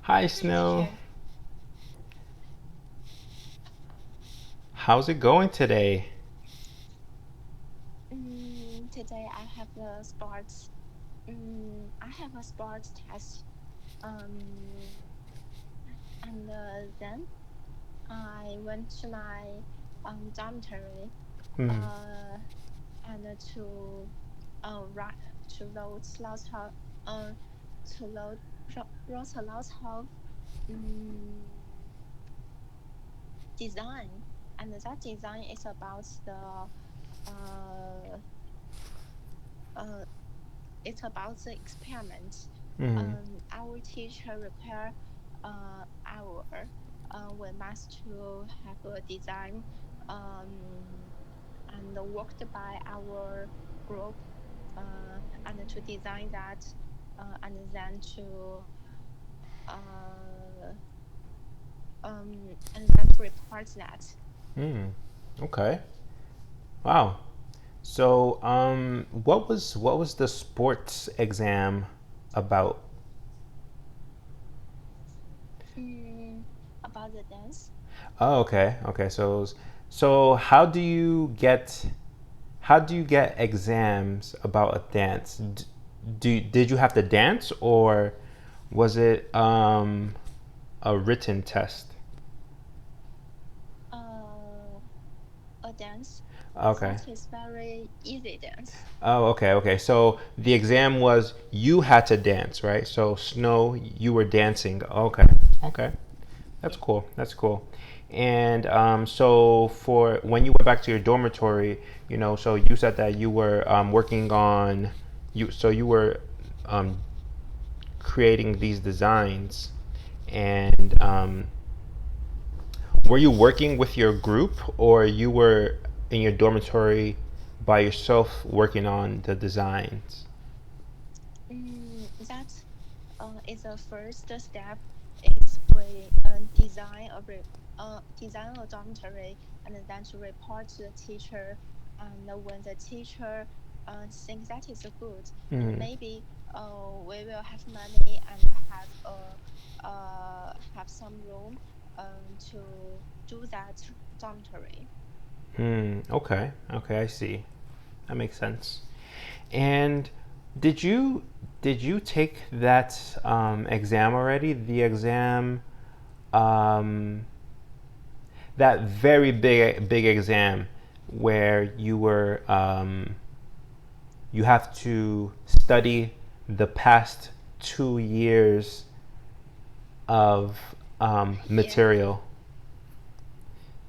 Hi, Hi, Snow. teacher. How's it going today? Today I have the sports. I have a sports test. Um, and then I went to my dormitory. Hmm. Uh, and write to load lots of uh to load wrote a lot of um design, and that design is about the uh uh it's about the experiment. Hmm. Our teacher require our we must to have a design and worked by our group and to design that and then to uh, and then to report that. Hmm. Okay. Wow. So, what was the sports exam about? Mm, about the dance. Oh, okay. Okay. So how do you get exams about a dance? Did you have to dance, or was it a written test? Uh, a dance, but Okay. that is very easy dance. Oh, okay, okay. So the exam was you had to dance, right? So Snow, you were dancing. Okay, okay. That's Yeah. cool. That's cool. And so for when you went back to your dormitory, so you said that you were working on you. So you were um, creating these designs, and were you working with your group, or you were in your dormitory by yourself working on the designs? That is the first step. Is we design a dormitory and then to report to the teacher. And when the teacher thinks that is good, and Mm-hmm. maybe we will have money and have some room to do that dormitory. Hmm. Okay. Okay. I see. That makes sense. And did you did you take that exam already? The exam, um, that very big exam where you have to study the past 2 years of Yeah, material.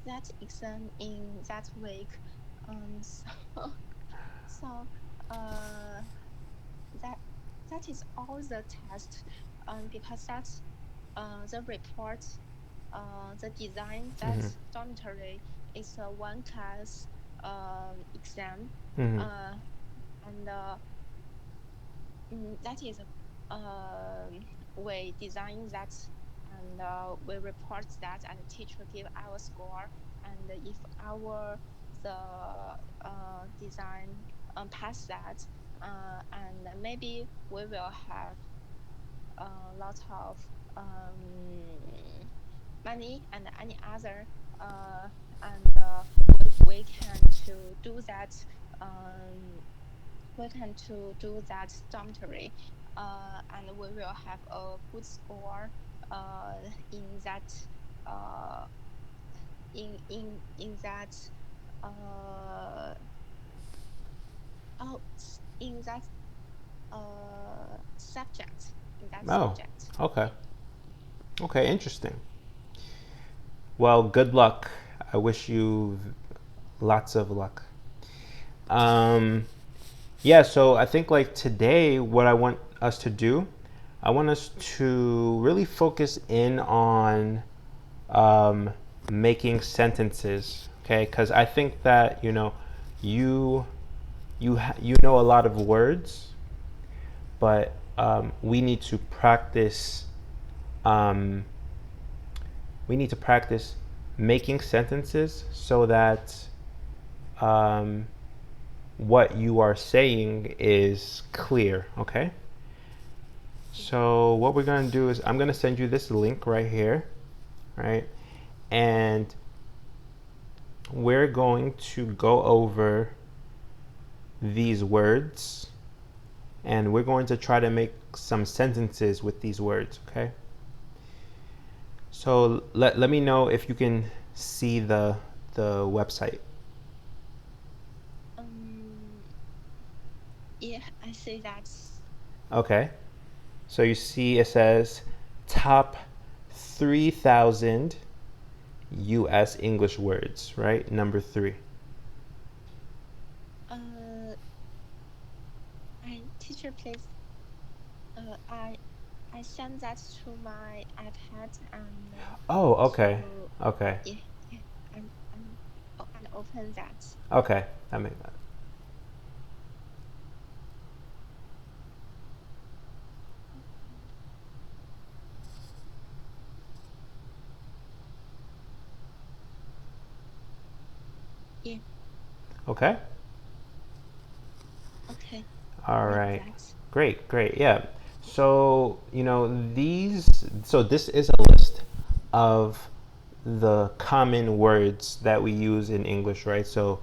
that exam in that week. So so uh, that that is all the test. Because that's the report, the design that Hmm. dormitory is a one class exam, Hmm. uh, and that is we design that and we report that and the teacher give our score, and if our the design pass that, and maybe we will have a lot of um, money and any other uh, and we can to do that, um, we can to do that dormitory, and we will have a good score in that uh, in that uh, oh, in that subject, in that Oh, subject. okay. Okay, interesting. Well, good luck. I wish you lots of luck. Um, yeah, so I think like today, what I want us to do, I want us to really focus in on um, making sentences, okay? Because I think that you you know a lot of words, but we need to practice. Um, we need to practice making sentences so that um, what you are saying is clear, okay? So what we're going to do is I'm going to send you this link right here, right? And we're going to go over these words and we're going to try to make some sentences with these words, okay? So let me know if you can see the website. Yeah, I see that. Okay. So you see it says top 3,000 US English words, right? Number 3. Teacher, please. I send that to my iPad and Oh, okay. to Okay. yeah and open that. Okay. That makes that. Yeah. Okay. Okay. All Like right. that. Great, great. Yeah. So, so this is a list of the common words that we use in English, right? So,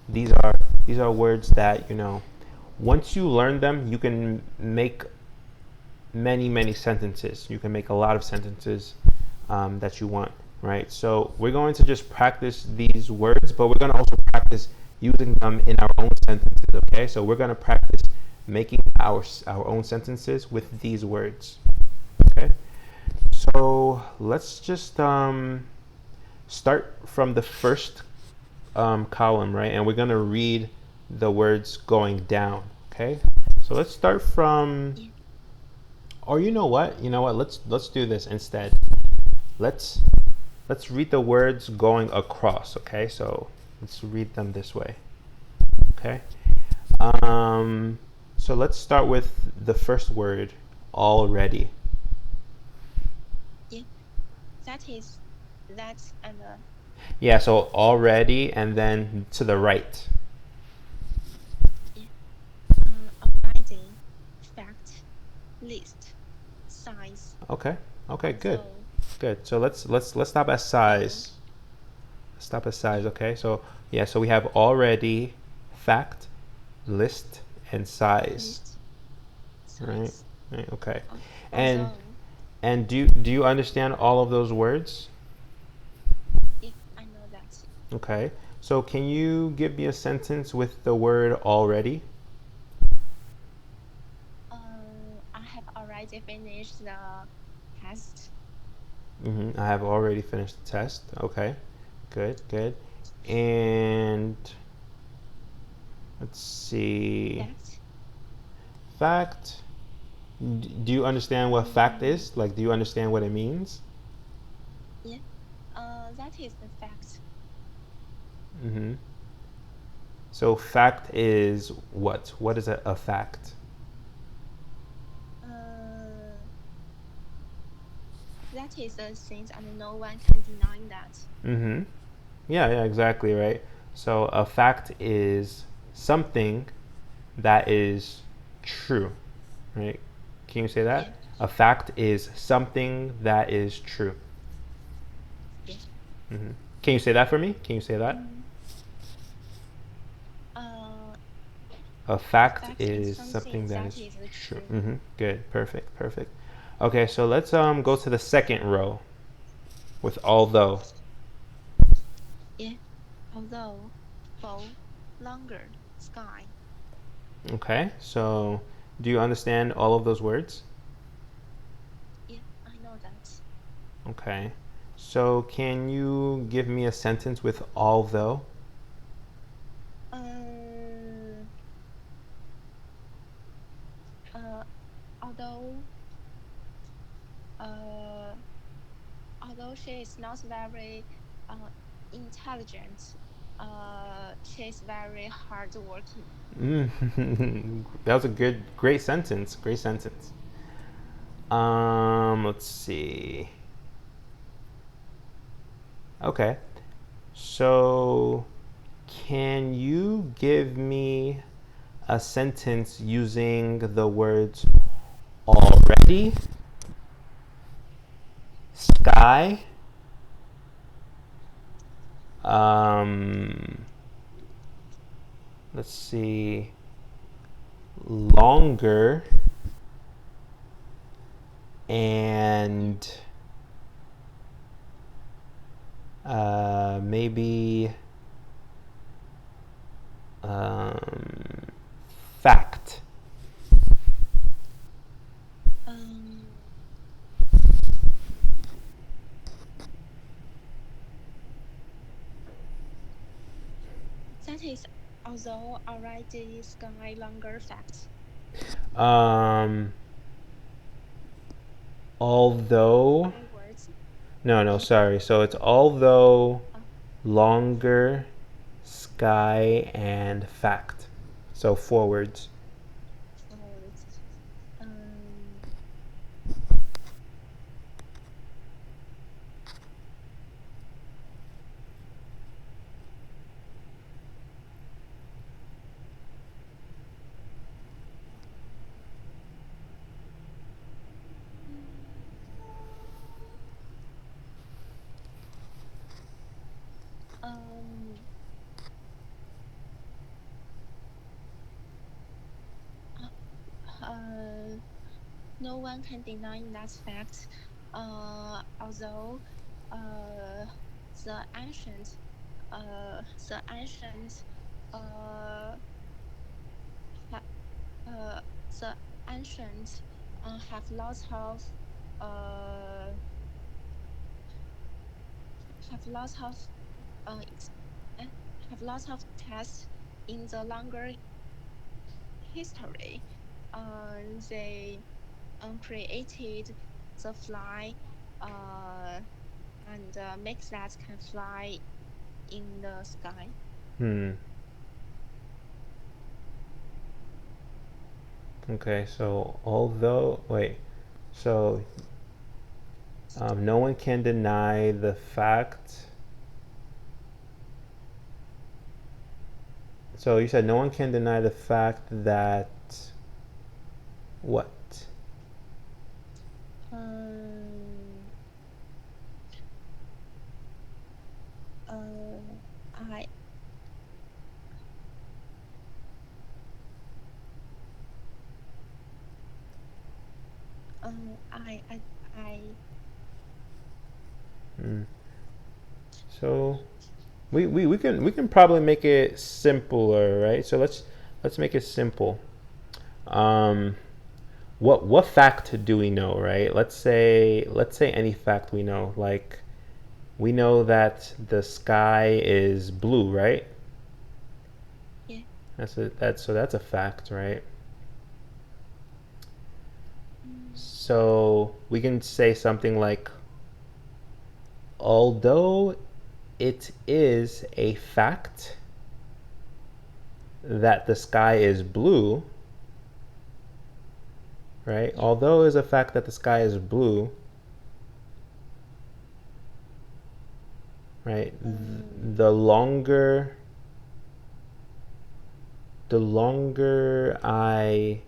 these are words that, once you learn them, you can make many sentences. You can make a lot of sentences that you want, right? So we're going to just practice these words, but we're going to also practice using them in our own sentences, okay? So we're going to practice making our own sentences with these words, okay? So let's just start from the first column, right? And we're going to read the words going down, okay? So let's start from, or you know what? Let's do this instead. Let's read the words going across, okay? So let's read them this way, okay? So let's start with the first word, already. Yeah. That's and Yeah, so already and then to the right. yeah. Already, fact, list, size. Okay. Okay, good. So Good. So let's stop at size. Stop at size, okay? So yeah, so we have already, fact, list, and size. list, Right? size. Right, okay. Although, And do you understand all of those words? yeah, I know that. Okay. So can you give me a sentence with the word already? I have already finished the test. I have already finished the test. Okay. Good, good. And let's see. Fact. Do you understand what fact is? Like, do you understand what it means? Yeah. That is the fact. So fact is what? What is a fact? That is a thing, and no one can deny that. Yeah, exactly, right? So a fact is something that is true, right? Can you say that? Yeah. A fact is something that is true. Yeah. Can you say that for me? Can you say that? A fact is something that is true. Good, perfect. Okay, so let's go to the second row with although. Yeah. Although, full, longer, sky. Okay, so do you understand all of those words? Yeah, I know that. Okay, so can you give me a sentence with although? Although although she is not very intelligent, she is very hardworking. That was a great sentence. Great sentence. Let's see. Okay. So, can you give me a sentence using the words already, sky, let's see, longer, and maybe fact. That is although already sky longer fact. Although, Words. no, sorry. So it's although, longer, sky, and fact. So 4 words. Words. No one can deny that fact. Although the ancient uh, the ancient uh, ha, the ancient have lots of uh, have lots of have lots of tests in the longer history. They created the fly and makes that can fly in the sky. Okay, so although, wait, so no one can deny the fact. So you said no one can deny the fact that what? I So we can probably make it simpler, right? So let's make it simple. What fact do we know, right? Let's say any fact we know. Like we know that the sky is blue, right? Yeah. That's a fact, right? So we can say something like, although it is a fact that the sky is blue, right? Although it is a fact that the sky is blue, right? The longer I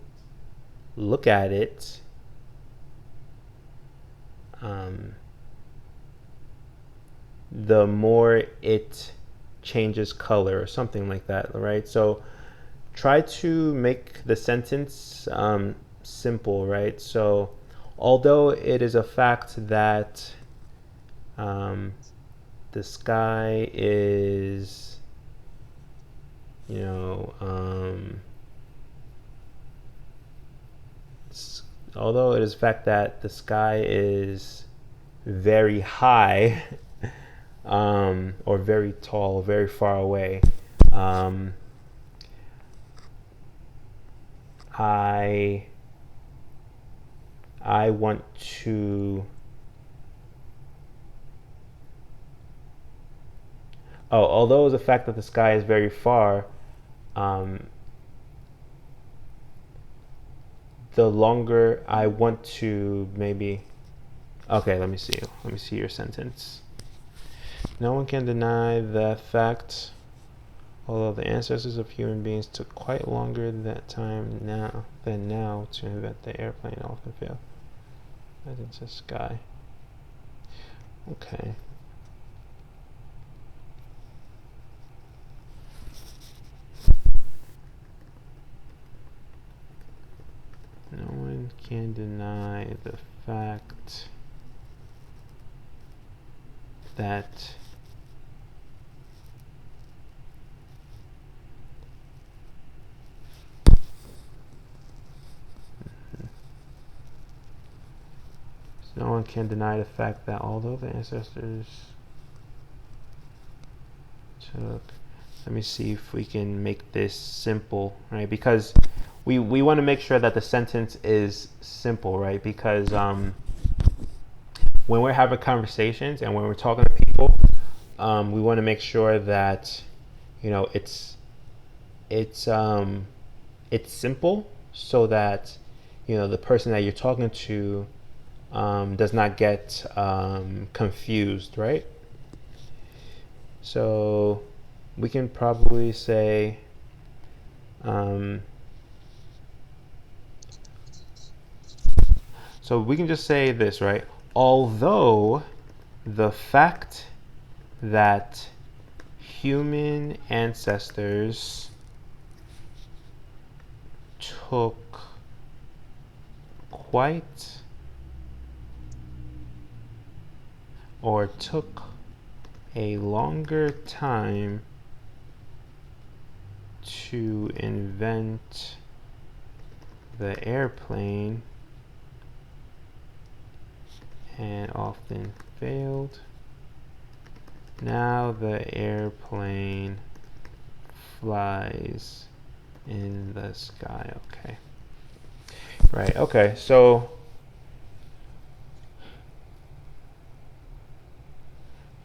look at it, the more it changes color or something like that, right? So try to make the sentence simple, right? So although it is a fact that the sky is, although it is a fact that the sky is very high, or very tall, very far away, I want to. Oh, although it's a fact that the sky is very far, the longer I want to maybe. Okay, let me see. Let me see your sentence. No one can deny the fact. Although the ancestors of human beings took quite longer that time than now to invent the airplane, often failed. I think it's the sky. Okay. No one can deny the fact that no one can deny the fact that although the ancestors took, let me see if we can make this simple, right? Because we want to make sure that the sentence is simple, right? Because when we're having conversations and when we're talking to people, we want to make sure that it's simple, so that the person that you're talking to does not get confused, right? So we can probably say so we can just say this, right? Although the fact that human ancestors took a longer time to invent the airplane and often failed. Now the airplane flies in the sky. Okay. Right. Okay. So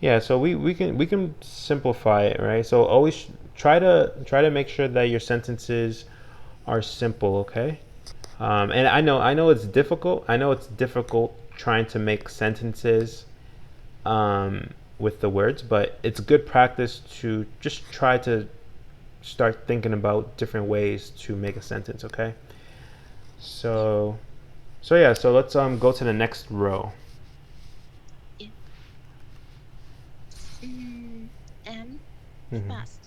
yeah, so we can simplify it, right? So always try to make sure that your sentences are simple, okay? And I know it's difficult. I know it's difficult trying to make sentences with the words, but it's good practice to just try to start thinking about different ways to make a sentence, okay? So yeah, so let's go to the next row. Yeah. M, fast,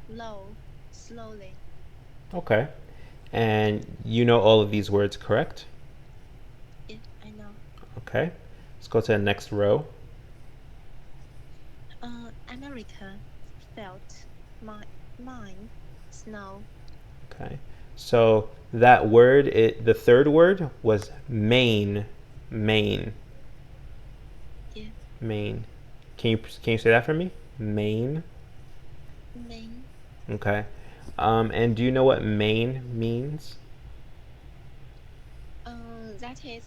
low, slowly. Okay. And you know all of these words, correct? Yeah, I know. Okay. Let's go to the next row. America, felt, mine, snow. Okay. So that word, the third word was Maine. Maine. Yeah. Maine. Can you say that for me? Maine. Main. Okay. And do you know what Maine means? That is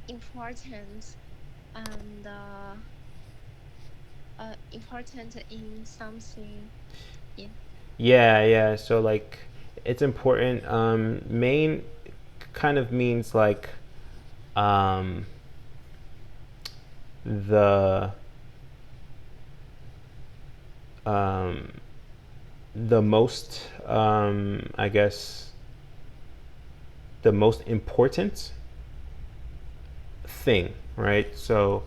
important and important in something. Yeah. Yeah. So like, it's important. Maine kind of means like um, the um, the most I guess the most important thing, right? So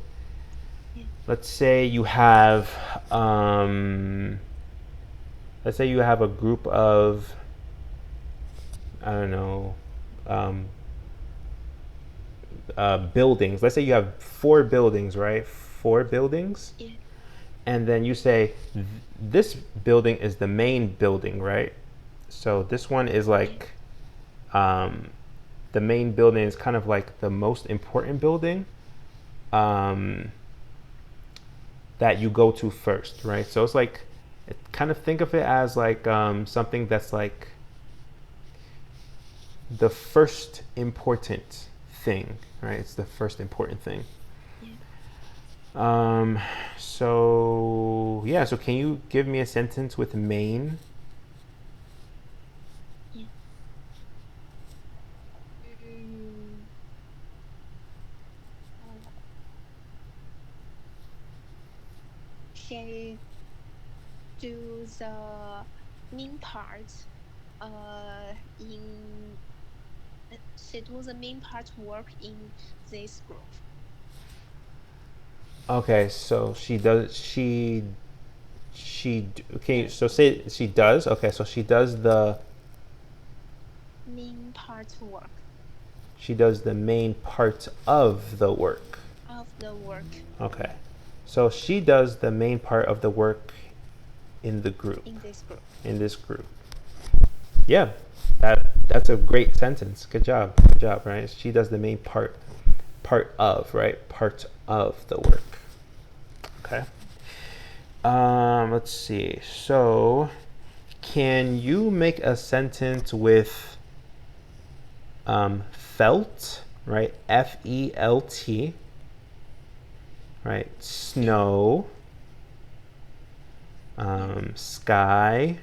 Yeah. let's say you have a group of, I don't know, um, buildings. Let's say you have 4 buildings, right? 4 buildings. Yeah. And then you say this building is the main building, right? So this one is like the main building is kind of like the most important building that you go to first, right? So it's like, kind of think of it as like something that's like the first important thing, right? It's the first important thing. Yeah. So yeah, so can you give me a sentence with Maine? Yeah. Mm, she do the main part in she do the main part work in this group. Okay, so okay, so say she does. Okay, so she does the Main part work main part of the work. of the work Okay. So she does the main part of the work in the group. in this group. In this group. Yeah. That's a great sentence. Good job. Good job, right? She does the main part of, right? Part of the work. Okay. Let's see. So, can you make a sentence with felt, right? FELT, right? Snow, sky,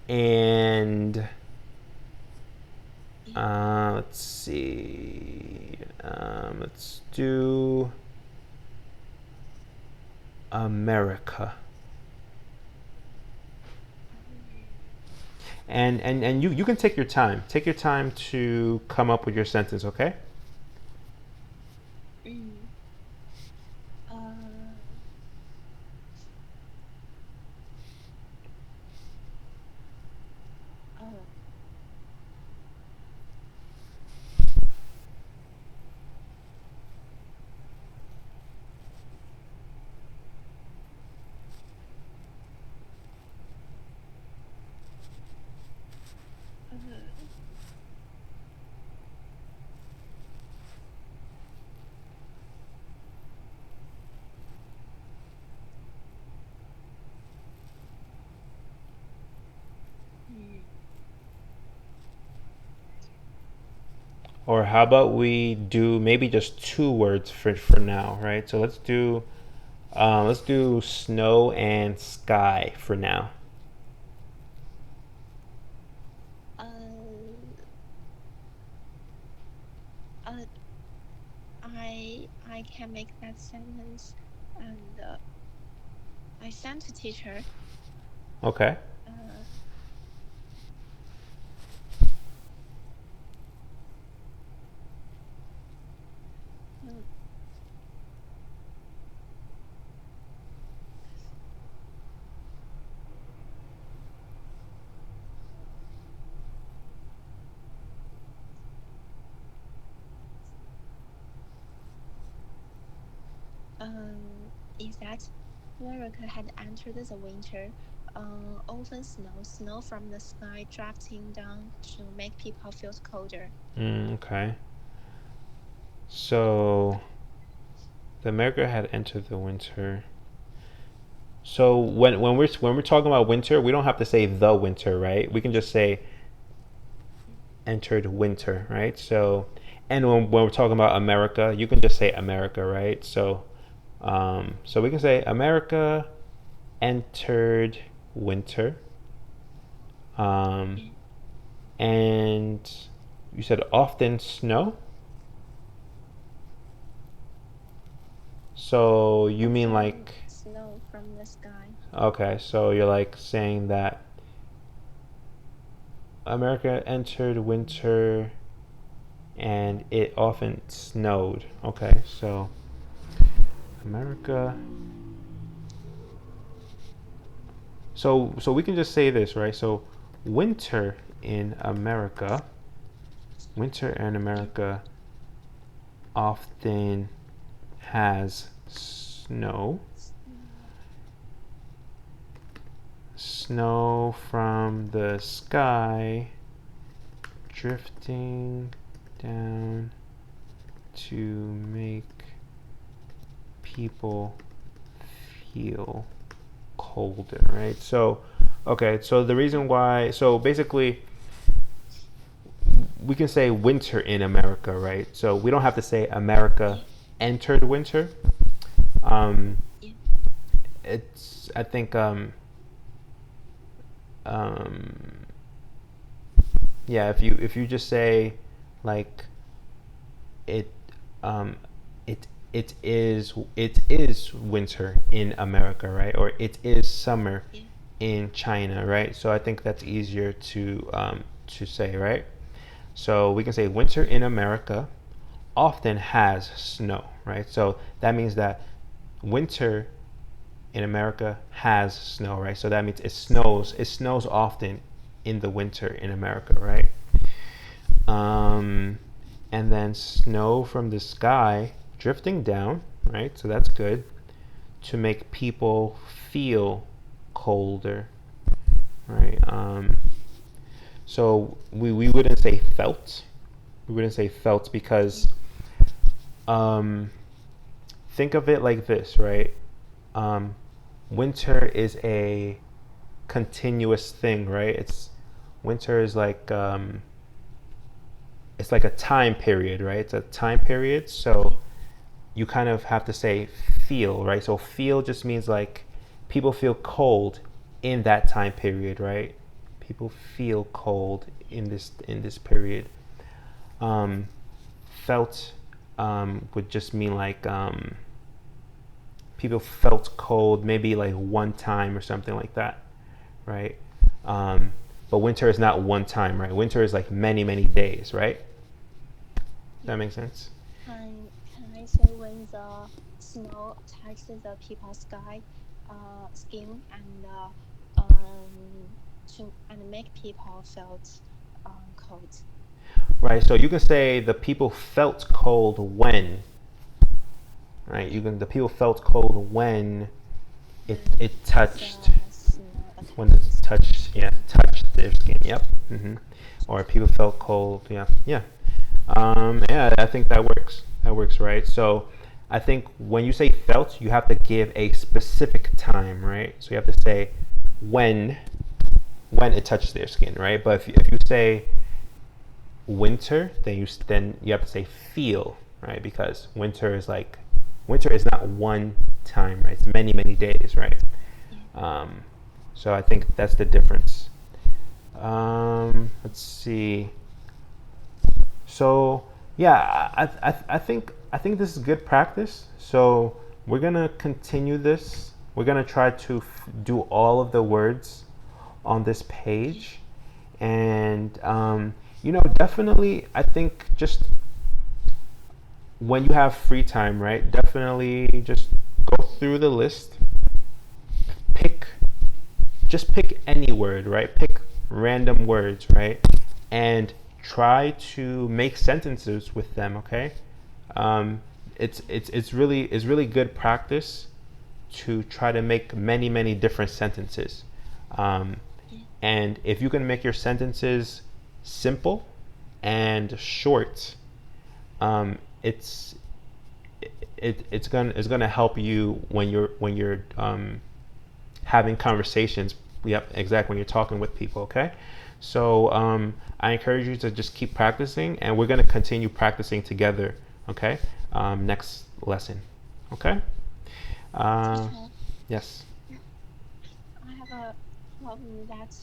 and let's see. Let's do America. And you can take your time. Take your time to come up with your sentence, okay? Or how about we do maybe just 2 words for now, right? So let's do snow and sky for now. I can make that sentence, and I sent to teacher. Okay. Is that America had entered the winter. Often snow from the sky drifting down to make people feel colder. Okay. So the America had entered the winter. So when we're talking about winter, we don't have to say the winter, right? We can just say entered winter, right? So, and when we're talking about America, you can just say America, right? So, so we can say America entered winter. And you said often snow. So you mean like snow from the sky. Okay, so you're like saying that America entered winter and it often snowed. Okay, so America. So we can just say this, right? So winter in America, often has snow. Snow from the sky drifting down to make people feel colder, right? So, okay, so the reason why, so basically, we can say winter in America, right? So we don't have to say America entered winter. It's, I think, yeah, if you just say like it it it is winter in America, right? Or it is summer Yeah. in China, right? So I think that's easier to say, right? So we can say winter in America often has snow, right? So that means that winter in America has snow, right? So that means it snows. It snows often in the winter in America, right? Um, and then snow from the sky drifting down, right? So that's good to make people feel colder, right? So we wouldn't say felt. We wouldn't say felt because um, think of it like this, right? Um, winter is a continuous thing, right? Winter is like it's like a time period, right? It's a time period, so you kind of have to say feel, right? So feel just means like people feel cold in that time period, right? People feel cold in this period. Um, felt would just mean like people felt cold maybe like one time or something like that, right? Um, but winter is not one time, right? Winter is like many, many days, right? Does that make sense? Can I say when the snow touches the people's skin and make people felt cold? Right. So you can say the people felt cold when, right? The people felt cold when it touched The snow when it touched, yeah, touched their skin. Yep. Or people felt cold. Yeah. Yeah. Yeah, I think that works. That works, right? So I think when you say felt, you have to give a specific time, right? So you have to say when when it touched their skin, right? But if you say winter, then you have to say feel, right? Because winter is not one time, right? It's many, many days, right? Yeah. Um, so I think that's the difference. Let's see. So yeah, I think this is good practice. So we're gonna continue this. We're gonna try to do all of the words on this page, and definitely, I think just when you have free time, right? Definitely just go through the list. Pick just pick any word, right? Pick random words, right? And try to make sentences with them, okay? It's really good practice to try to make many, many different sentences. Um, Yeah. and if you can make your sentences simple and short, um, it's it's gonna help you when you're having conversations. Yep, exactly. When you're talking with people, okay. So I encourage you to just keep practicing, and we're gonna continue practicing together, okay. Next lesson, okay. Uh, Teacher, yes. I have a problem that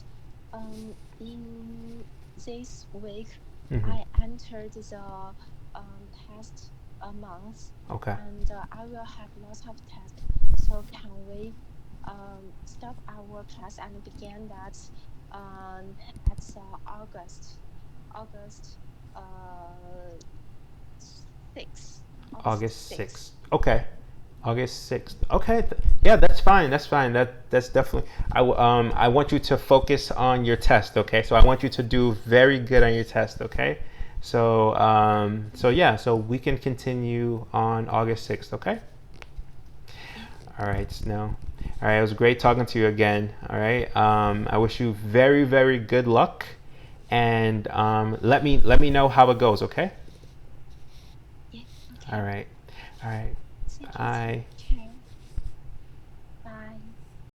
in this week Hmm. I entered the past month Okay. and I will have lots of tests. So can we stop our class and begin that at August uh 6th, August August 6th. 6th. Okay. August 6th. Okay. Yeah, that's fine. That's fine. That's definitely. I want you to focus on your test. Okay. So I want you to do very good on your test. Okay. So yeah. So we can continue on August 6th. Okay. Yeah. All right. Now. All right. It was great talking to you again. All right. I wish you very, very good luck, and let me know how it goes. Okay. Yeah. All Okay. right. All right. Thank you, Bye. teacher.